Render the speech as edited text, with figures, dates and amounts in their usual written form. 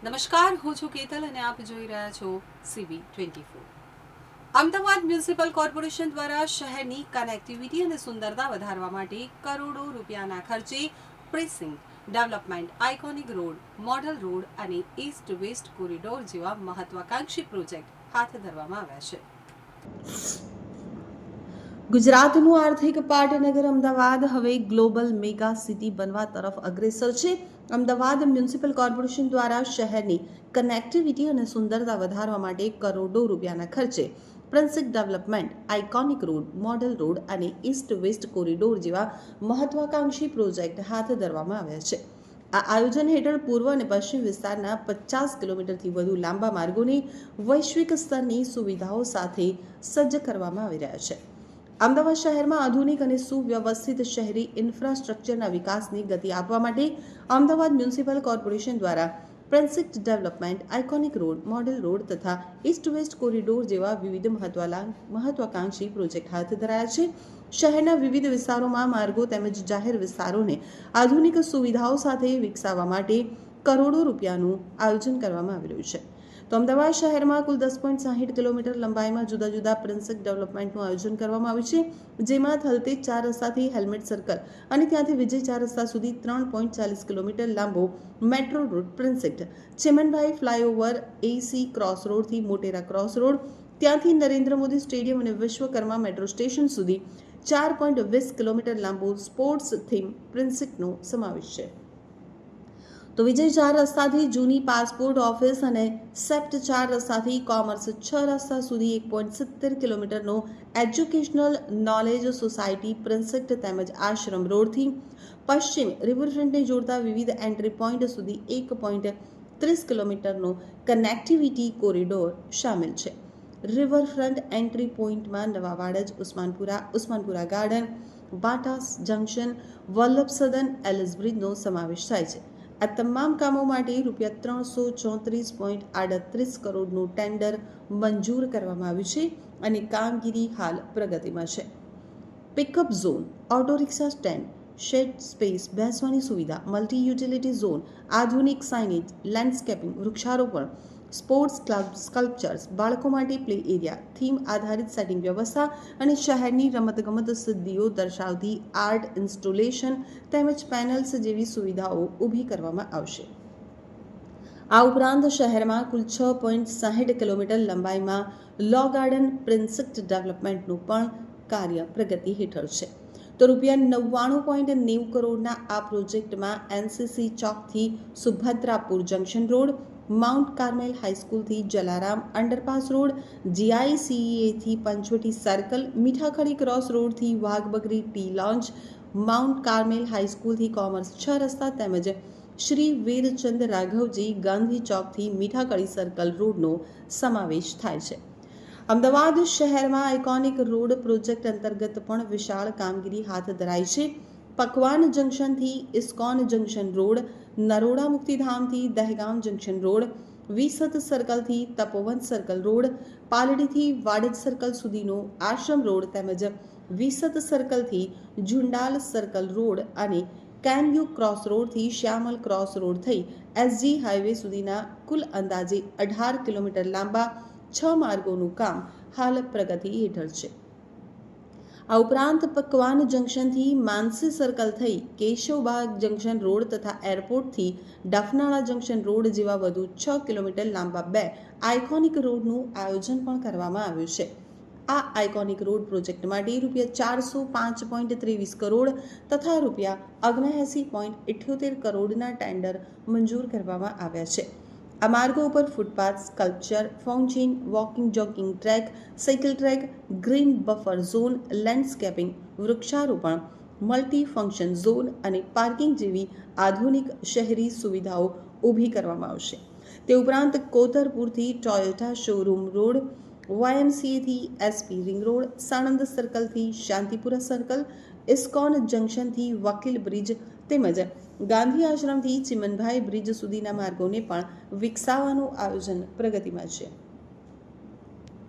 નમસ્કાર, હું છું કેતલ અને આપ જોઈ રહ્યા છો CB24. અમદાવાદ મ્યુનિસિપલ કોર્પોરેશન દ્વારા શહેરની કનેક્ટિવિટી અને સુંદરતા વધારવા માટે કરોડો રૂપિયાના ખર્ચે precinct development, iconic road, model road અને ઈસ્ટ વેસ્ટ કોરિડોર જેવા મહત્વાકાંક્ષી પ્રોજેક્ટ હાથ ધરવામાં આવ્યા છે. ગુજરાતનું આર્થિક પાટનગર અમદાવાદ હવે ગ્લોબલ મેગા સિટી બનવા તરફ અગ્રેસર છે. અમદાવાદ મ્યુનિસિપલ કોર્પોરેશન દ્વારા શહેરની કનેક્ટિવિટી અને સુંદરતા વધારવા માટે કરોડો રૂપિયાના ખર્ચે precinct development, iconic road, model road અને ઈસ્ટ વેસ્ટ કોરિડોર જેવા મહત્વાકાંક્ષી પ્રોજેક્ટ હાથ ધરવામાં આવ્યા છે. આ આયોજન હેઠળ પૂર્વ અને પશ્ચિમ વિસ્તારના 50 કિલોમીટરથી વધુ લાંબા માર્ગોને વૈશ્વિક સ્તરની સુવિધાઓ સાથે સજ્જ કરવામાં આવી રહ્યા છે. અમદાવાદ શહેરમાં આધુનિક અને સુવ્યવસ્થિત શહેરી ઇન્ફ્રાસ્ટ્રક્ચરના વિકાસની ગતિ આપવા માટે અમદાવાદ મ્યુનિસિપલ કોર્પોરેશન દ્વારા precinct development, iconic road, model road તથા ઈસ્ટ વેસ્ટ કોરિડોર જેવા વિવિધ મહત્વાકાંક્ષી પ્રોજેક્ટ હાથ ધરાયા છે. શહેરના વિવિધ વિસ્તારોમાં માર્ગો તેમજ જાહેર વિસ્તારોને આધુનિક સુવિધાઓ સાથે વિકસાવવા માટે કરોડો રૂપિયાનું આયોજન કરવામાં આવી રહ્યું છે. તો અમદાવાદ શહેરમાં કુલ 10.60 કિલોમીટર લંબાઈમાં જુદા જુદા પ્રિન્સિક ડેવલપમેન્ટનું આયોજન કરવામાં આવ્યું છે, જેમાં થલતેજ 4 રસ્તાથી હેલ્મેટ સર્કલ અને ત્યાંથી વિજય 4 રસ્તા સુધી 3.40 કિલોમીટર લાંબો મેટ્રો રોડ પ્રિન્સિક, ચિમનભાઈ ફ્લાયઓવર, એસી ક્રોસ રોડથી મોટેરા ક્રોસ રોડ, ત્યાંથી નરેન્દ્ર મોદી સ્ટેડિયમ અને વિશ્વકર્મા મેટ્રો સ્ટેશન સુધી 4.20 કિલોમીટર લાંબો સ્પોર્ટ્સ થીમ પ્રિન્સિકનો સમાવેશ છે. તો વિજય 4 રસ્તાથી જૂની પાસપોર્ટ ઓફિસ અને સેપ્ટ 4 રસ્તાથી કોમર્સ 6 રસ્તા સુધી 1.70 કિલોમીટરનો એજ્યુકેશનલ નોલેજ સોસાયટી પ્રિન્સિક્ટ તેમજ આશ્રમ રોડથી પશ્ચિમ રિવરફ્રન્ટને જોડતા વિવિધ એન્ટ્રી પોઈન્ટ સુધી 1.30 કિલોમીટરનો કનેક્ટિવિટી કોરિડોર સામેલ છે. રિવરફ્રન્ટ એન્ટ્રી પોઈન્ટમાં નવા વાડજ, ઉસ્માનપુરા ગાર્ડન, બાટાસ જંકશન, વલ્લભ સદન, એલિસ બ્રિજનો સમાવેશ થાય છે. આ તમામ કામો માટે ₹334.38 કરોડનું ટેન્ડર મંજૂર કરવામાં આવ્યું છે અને કામગીરી હાલ પ્રગતિમાં છે. Pickup zone, auto rickshaw stand, shed space, બેસવાની સુવિધા, મલ્ટી યુટિલિટી ઝોન, આધુનિક સાઇનેજ, લેન્ડસ્કેપિંગ, વૃક્ષારોપણ, સ્પોર્ટ્સ ક્લબ, સ્કલ્પચર્સ, બાળકો માટે પ્લે એરિયા, થીમ આધારિત સેટિંગ વ્યવસ્થા અને શહેરની રમતગમત સિદ્ધિઓ દર્શાવતી આર્ટ ઇન્સ્ટોલેશન તેમજ પેનલ્સ જેવી સુવિધાઓ ઊભી કરવામાં આવશે. આ ઉપરાંત શહેરમાં કુલ 6.60 કિલોમીટર લંબાઈમાં લો ગાર્ડન પ્રિન્સિક ડેવલપમેન્ટનું પણ કાર્ય પ્રગતિ હેઠળ છે. તો ₹99.90 કરોડના આ પ્રોજેક્ટમાં એનસીસી ચોકથી Subhadrapur junction road, mount Carmel હાઈસ્કૂલથી જલારામ અંડરપાસ રોડ, GICEથી પંચવટી સર્કલ, મીઠાખડી ક્રોસ રોડથી Waghbakri tea lounge, mount Carmel હાઈસ્કૂલથી કોમર્સ 6 રસ્તા તેમજ શ્રી વીરચંદ રાઘવજી ગાંધી ચોકથી મીઠાકડી સર્કલ રોડનો સમાવેશ થાય છે. અમદાવાદ શહેરમાં આઇકોનિક રોડ પ્રોજેક્ટ અંતર્ગત પણ વિશાળ કામગીરી હાથ ધરાઈ છે. પકવાન જંકશનથી ઇસ્કોન જંકશન રોડ, નરોડા મુક્તિધામથી દહેગામ જંકશન રોડ, વિસત સર્કલથી તપોવન સર્કલ રોડ, પાલડીથી વાડજ સર્કલ સુધીનો આશ્રમ રોડ તેમજ વિસત સર્કલથી ઝુંડાલ સર્કલ રોડ અને કેનયુ ક્રોસ રોડથી શ્યામલ ક્રોસ રોડ થઈ SG હાઈવે સુધીના કુલ અંદાજે 18 કિલોમીટર લાંબા 6 માર્ગોનું કામ હાલ પ્રગતિ હેઠળ છે. આ ઉપરાંત પકવાન જંકશનથી માનસી સર્કલ થઈ કેશવબાગ જંકશન રોડ તથા એરપોર્ટથી ડફનાળા જંકશન રોડ જેવા વધુ 6 કિલોમીટર લાંબા 2 આઇકોનિક રોડનું આયોજન પણ કરવામાં આવ્યું છે. આ આઇકોનિક રોડ પ્રોજેક્ટ માટે ₹405.23 કરોડ તથા ₹79.78 કરોડના ટેન્ડર મંજૂર કરવામાં આવ્યા છે. આ માર્ગો ઉપર footpath, sculpture, fountain, walking jogging track, cycle track, green buffer zone, landscaping, વૃક્ષારોપણ, મલ્ટી ફંક્શન ઝોન અને પાર્કિંગ જેવી આધુનિક શહેરી સુવિધાઓ ઊભી કરવામાં આવશે. તે ઉપરાંત કોતરપુરથી ટોયોટા શોરૂમ રોડ, YMCAથી SP ring road, Sanand circle Shantipura circle, ISKCON જંકશનથી વકીલ બ્રિજ તેમજ ગાંધી આશ્રમથી ચિમનભાઈ બ્રિજ સુધીના માર્ગોને પણ વિકસાવવાનું આયોજન પ્રગતિમાં છે.